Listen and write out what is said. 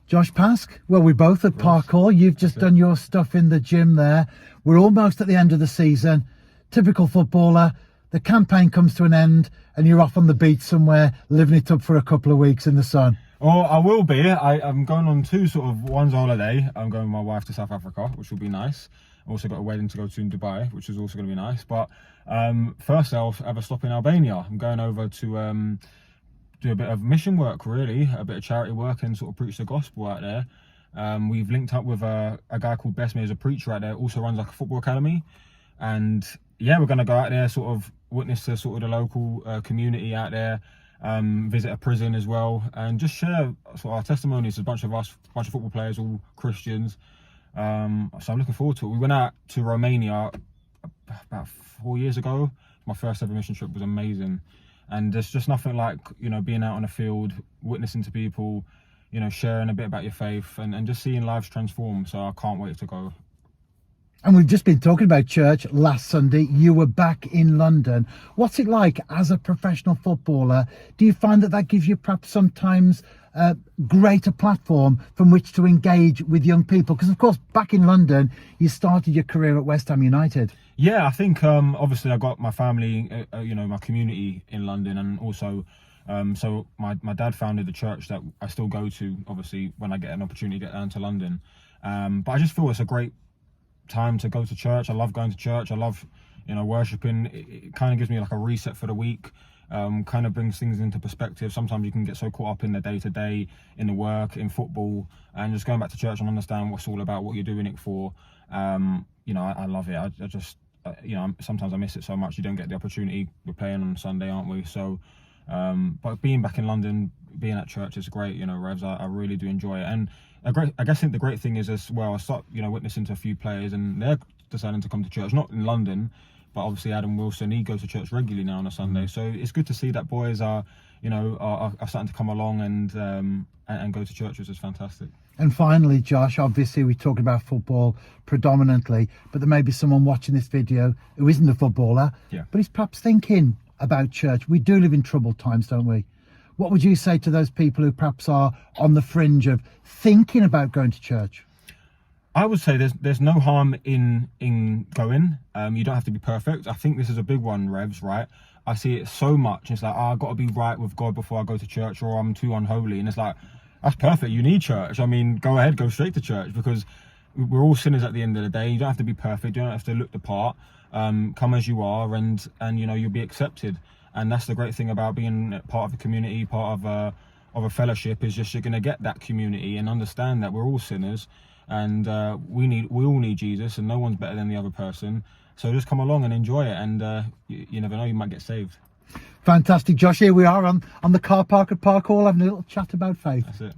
Josh Pask, well, we're both at Park Hall. You've just done your stuff in the gym there. We're almost at the end of the season. Typical footballer. The campaign comes to an end and you're off on the beach somewhere, living it up for a couple of weeks in the sun. Oh, I will be. I'm going on two sort of, one's a holiday. I'm going with my wife to South Africa, which will be nice. Also got a wedding to go to in Dubai, which is also going to be nice. But first I'll have a stop in Albania. I'm going over to do a bit of mission work, really, a bit of charity work and sort of preach the gospel out there. We've linked up with a guy called Besme as a preacher out there, also runs like a football academy. And yeah, we're going to go out there, sort of witness to sort of the local community out there, visit a prison as well, and just share sort of our testimonies. A bunch of football players, all Christians. So I'm looking forward to it. We went out to Romania about 4 years ago. My first ever mission trip was amazing. And there's just nothing like, you know, being out on the field, witnessing to people, you know, sharing a bit about your faith and just seeing lives transform. So I can't wait to go. And we've just been talking about church. Last Sunday, you were back in London. What's it like as a professional footballer? Do you find that gives you perhaps sometimes a greater platform from which to engage with young people? Because, of course, back in London, you started your career at West Ham United. Yeah, I think obviously I got my family, you know, my community in London, and also so my dad founded the church that I still go to, obviously, when I get an opportunity to get down to London. But I just feel it's a great time to go to church. I love going to church. I love, you know, worshiping. It kind of gives me like a reset for the week. Kind of brings things into perspective. Sometimes you can get so caught up in the day-to-day, in the work, in football, and just going back to church and understand what's all about, what you're doing it for. You know, I love it. I just, you know, sometimes I miss it so much. You don't get the opportunity. We're playing on Sunday, aren't we? So, but being back in London, being at church is great. You know, Revs, I really do enjoy it. And I guess the great thing is as well, I start, you know, witnessing to a few players and they're deciding to come to church, not in London, but obviously Adam Wilson, he goes to church regularly now on a Sunday. So it's good to see that boys are, you know, are starting to come along and go to church, which is fantastic. And finally, Josh, obviously we're talking about football predominantly, but there may be someone watching this video who isn't a footballer, but he's perhaps thinking about church. We do live in troubled times, don't we? What would you say to those people who perhaps are on the fringe of thinking about going to church? I would say there's no harm in going. You don't have to be perfect. I think this is a big one, Revs, right? I see it so much. It's like, oh, I've got to be right with God before I go to church, or I'm too unholy. And it's like, that's perfect. You need church. I mean, go ahead, go straight to church, because we're all sinners at the end of the day. You don't have to be perfect. You don't have to look the part. Come as you are, and you know, you'll be accepted. And that's the great thing about being part of a community, part of a fellowship, is just you're going to get that community and understand that we're all sinners, and we all need Jesus, and no one's better than the other person. So just come along and enjoy it, and you never know, you might get saved. Fantastic, Josh. Here we are on the car park at Park Hall having a little chat about faith. That's it.